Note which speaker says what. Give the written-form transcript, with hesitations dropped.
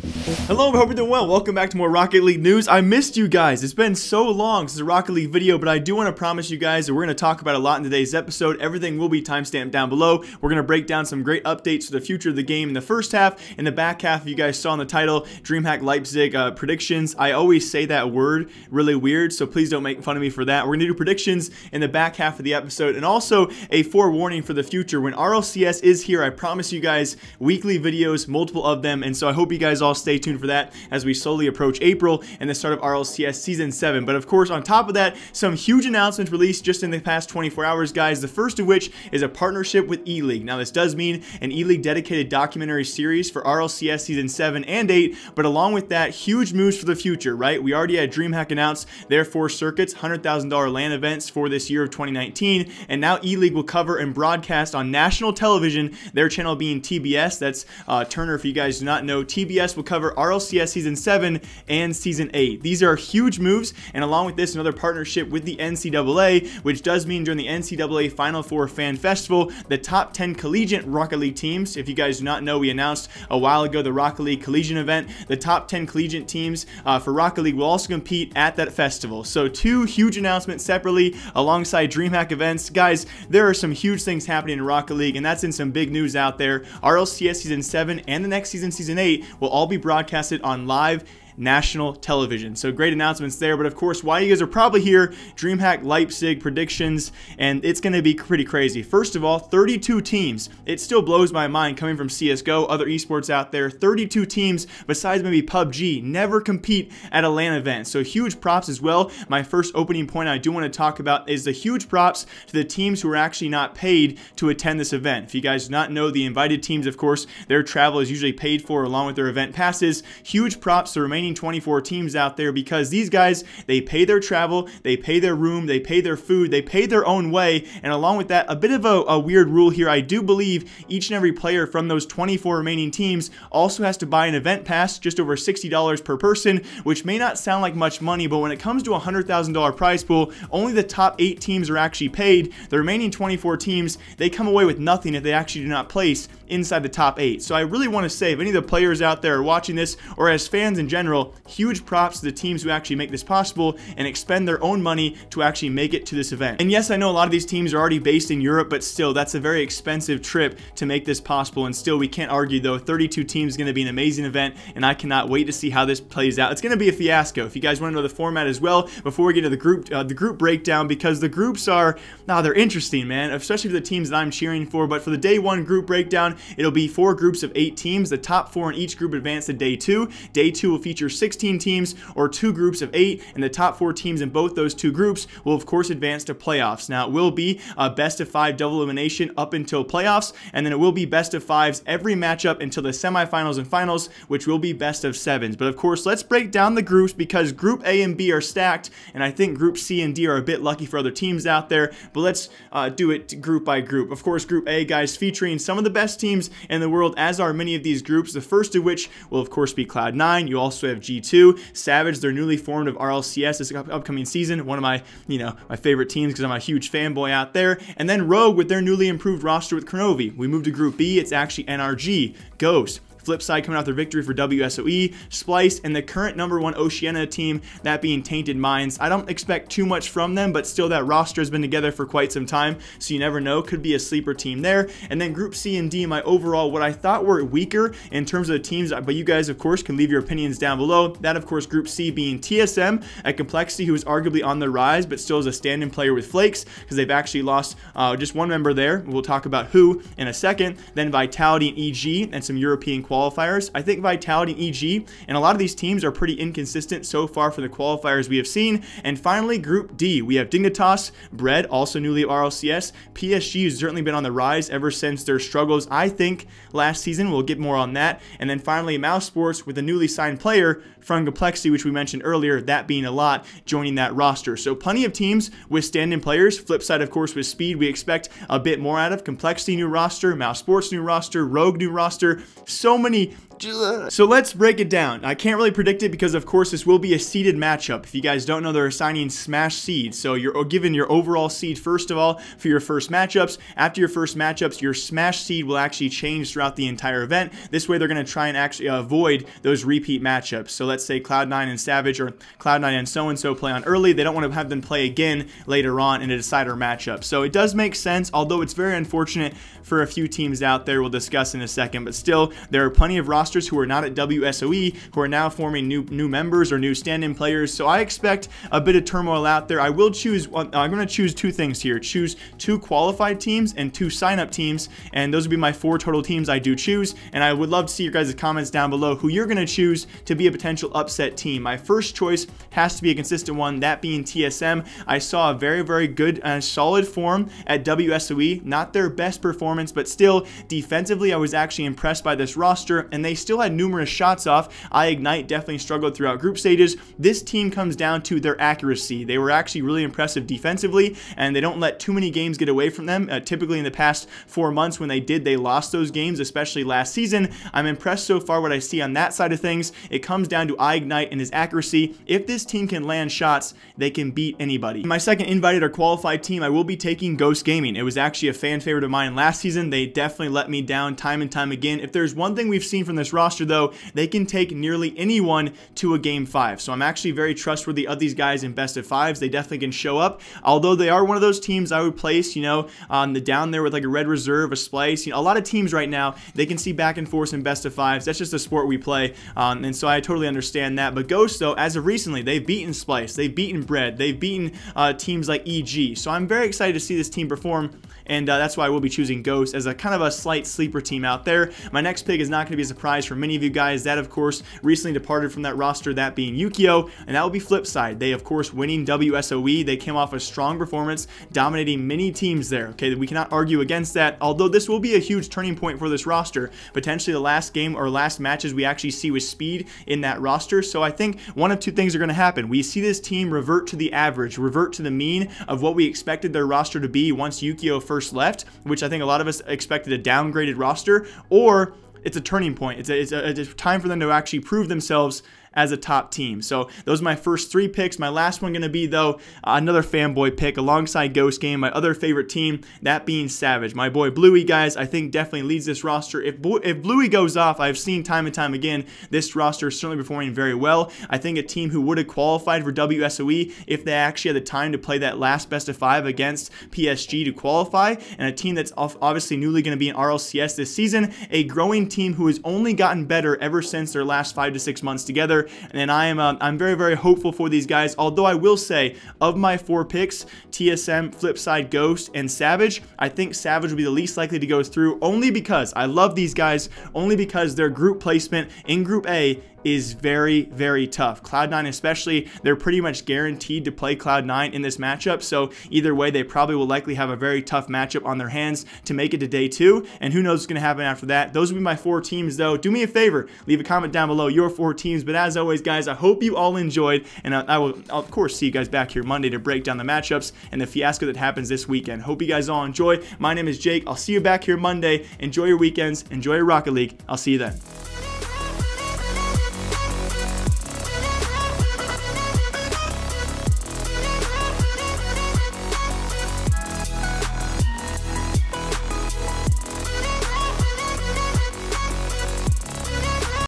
Speaker 1: Hello, I hope you're doing well. Welcome back to more Rocket League news. I missed you guys. It's been so long since a Rocket League video, but I do want to promise you guys that we're going to talk about a lot in today's episode. Everything will be timestamped down below. We're going to break down some great updates for the future of the game in the first half. In the back half, you guys saw in the title, Dreamhack Leipzig Predictions. I always say that word really weird, so please don't make fun of me for that. We're going to do predictions in the back half of the episode, and also a forewarning for the future. When RLCS is here, I promise you guys weekly videos, multiple of them, and so I hope you guys all stay tuned for that as we slowly approach April and the start of RLCS Season 7. But of course, on top of that, some huge announcements released just in the past 24 hours, guys. The first of which is a partnership with ELEAGUE. Now, this does mean an ELEAGUE dedicated documentary series for RLCS Season 7 and 8, but along with that, huge moves for the future, right? We already had Dreamhack announce their 4 circuits, $100,000 LAN events for this year of 2019, and now ELEAGUE will cover and broadcast on national television, their channel being TBS. That's Turner, if you guys do not know. TBS will cover RLCS Season 7 and Season 8. These are huge moves, and along with this, another partnership with the NCAA, which does mean during the NCAA Final Four Fan Festival, the top 10 collegiate Rocket League teams, if you guys do not know, we announced a while ago the Rocket League Collegiate event, the top 10 collegiate teams for Rocket League will also compete at that festival. So 2 huge announcements separately alongside Dreamhack events. Guys, there are some huge things happening in Rocket League, and that's in some big news out there. RLCS Season 7 and the next season, Season 8, will all be broadcasted on live national television. So great announcements there. But of course, why you guys are probably here, Dreamhack Leipzig predictions, and it's going to be pretty crazy. First of all, 32 teams. It still blows my mind coming from CSGO, other esports out there. 32 teams besides maybe PUBG never compete at a LAN event. So huge props as well. My first opening point I do want to talk about is the huge props to the teams who are actually not paid to attend this event. If you guys do not know, the invited teams, of course, their travel is usually paid for along with their event passes. Huge props to the remaining 24 teams out there, because these guys, they pay their travel, they pay their room, they pay their food, they pay their own way, and along with that, a bit of a weird rule here. I do believe each and every player from those 24 remaining teams also has to buy an event pass, just over $60 per person, which may not sound like much money, but when it comes to a $100,000 prize pool, only the top 8 teams are actually paid. The remaining 24 teams, they come away with nothing if they actually do not place inside the top 8. So I really want to say, if any of the players out there are watching this, or as fans in general, huge props to the teams who actually make this possible and expend their own money to actually make it to this event. And yes, I know a lot of these teams are already based in Europe, but still, that's a very expensive trip to make this possible. And still, we can't argue though, 32 teams is going to be an amazing event, and I cannot wait to see how this plays out. It's going to be a fiasco. If you guys want to know the format as well, before we get to the group breakdown, because the groups are, they're interesting, man, especially for the teams that I'm cheering for. But for the day 1 group breakdown, it'll be 4 groups of 8 teams. The top 4 in each group advance to day 2. Day 2 will feature 16 teams, or 2 groups of 8, and the top 4 teams in both those 2 groups will of course advance to playoffs. Now, it will be a best of 5 double elimination up until playoffs, and then it will be best of 5s every matchup until the semifinals and finals, which will be best of 7s. But of course, let's break down the groups, because Group A and B are stacked, and I think Group C and D are a bit lucky for other teams out there. But let's do it group by group. Of course, Group A, guys, featuring some of the best teams in the world, as are many of these groups. The first of which will of course be Cloud9. You also have G2, Savage, they're newly formed of RLCS this upcoming season, one of my, my favorite teams because I'm a huge fanboy out there. And then Rogue with their newly improved roster with Kronovi. We move to Group B, it's actually NRG, Ghost, Flipside coming out their victory for WSOE, Splice, and the current #1 Oceania team, that being Tainted Minds. I don't expect too much from them, but still, that roster has been together for quite some time, so you never know, could be a sleeper team there. And then Group C and D, my overall, what I thought were weaker in terms of the teams, but you guys, of course, can leave your opinions down below. That, of course, Group C being TSM at Complexity, who is arguably on the rise, but still is a stand-in player with Flakes, because they've actually lost just one member there. We'll talk about who in a second. Then Vitality and EG, and some European qualifiers. I think Vitality and EG and a lot of these teams are pretty inconsistent so far for the qualifiers we have seen. And finally, Group D, we have Dignitas, Bread, also newly RLCS. PSG has certainly been on the rise ever since their struggles, I think, last season. We'll get more on that. And then finally, Mouse Sports with a newly signed player from Complexity, which we mentioned earlier, that being a lot, joining that roster. So plenty of teams with stand-in players. Flipside, of course, with Speed, we expect a bit more out of. Complexity new roster, Mouse Sports new roster, Rogue new roster. So many So let's break it down. I can't really predict it because, of course, this will be a seeded matchup. If you guys don't know, they're assigning smash seeds. So you're given your overall seed first of all for your first matchups. After your first matchups, your smash seed will actually change throughout the entire event. This way, they're going to try and actually avoid those repeat matchups. So let's say Cloud9 and Savage, or Cloud9 and so-and-so play on early. They don't want to have them play again later on in a decider matchup. So it does make sense, although it's very unfortunate for a few teams out there. We'll discuss in a second. But still, there are plenty of rosters who are not at WSOE who are now forming new members or new stand-in players. So I expect a bit of turmoil out there. I'm going to choose two things here. Choose 2 qualified teams and 2 sign-up teams. And those would be my 4 total teams I do choose. And I would love to see your guys' comments down below who you're going to choose to be a potential upset team. My first choice has to be a consistent one, that being TSM. I saw a very, very good solid form at WSOE. Not their best performance, but still defensively I was actually impressed by this roster, and they still had numerous shots off. iGnite definitely struggled throughout group stages. This team comes down to their accuracy. They were actually really impressive defensively, and they don't let too many games get away from them. Typically in the past 4 months when they did, they lost those games, especially last season. I'm impressed so far what I see on that side of things. It comes down to iGnite and his accuracy. If this team can land shots, they can beat anybody. My second invited or qualified team, I will be taking Ghost Gaming. It was actually a fan favorite of mine last season. They definitely let me down time and time again. If there's one thing we've seen from this roster though, they can take nearly anyone to a game 5. So I'm actually very trustworthy of these guys in best of 5s. They definitely can show up. Although they are one of those teams I would place, you know, on the down there with like a red reserve, a splice. You know, a lot of teams right now, they can see back and forth in best of 5s. That's just a sport we play. And so I totally understand that. But Ghost though, as of recently, they've beaten Splice, they've beaten Bread, they've beaten teams like EG. So I'm very excited to see this team perform, and that's why I will be choosing Ghost as a kind of a slight sleeper team out there. My next pick is not going to be a surprise for many of you guys. That, of course, recently departed from that roster, that being Yukio, and that will be Flipside. They, of course, winning WSOE. They came off a strong performance, dominating many teams there. Okay, we cannot argue against that, although this will be a huge turning point for this roster. Potentially the last game or last matches we actually see with speed in that roster. So I think one of 2 things are going to happen. We see this team revert to the average, revert to the mean of what we expected their roster to be once Yukio first left, which I think a lot of us expected a downgraded roster, or it's a turning point. It's a time for them to actually prove themselves as a top team. So those are my first 3 picks. My last one going to be, though, another fanboy pick alongside Ghost Game, my other favorite team, that being Savage. My boy Bluey, guys, I think definitely leads this roster. If Bluey goes off, I've seen time and time again, this roster is certainly performing very well. I think a team who would have qualified for WSOE if they actually had the time to play that last best of 5 against PSG to qualify, and a team that's obviously newly going to be in RLCS this season, a growing team who has only gotten better ever since their last 5 to 6 months together. And I'm very, very hopeful for these guys. Although I will say, of my 4 picks, TSM, Flipside, Ghost, and Savage, I think Savage will be the least likely to go through, only because I love these guys, only because their group placement in Group A is very, very tough. Cloud9 especially, they're pretty much guaranteed to play Cloud9 in this matchup, so either way, they probably will likely have a very tough matchup on their hands to make it to day 2, and who knows what's going to happen after that. Those will be my 4 teams, though. Do me a favor, leave a comment down below your 4 teams, but as always, guys, I hope you all enjoyed, and I'll of course see you guys back here Monday to break down the matchups and the fiasco that happens this weekend. Hope you guys all enjoy. My name is Jake. I'll see you back here Monday. Enjoy your weekends. Enjoy your Rocket League. I'll see you then.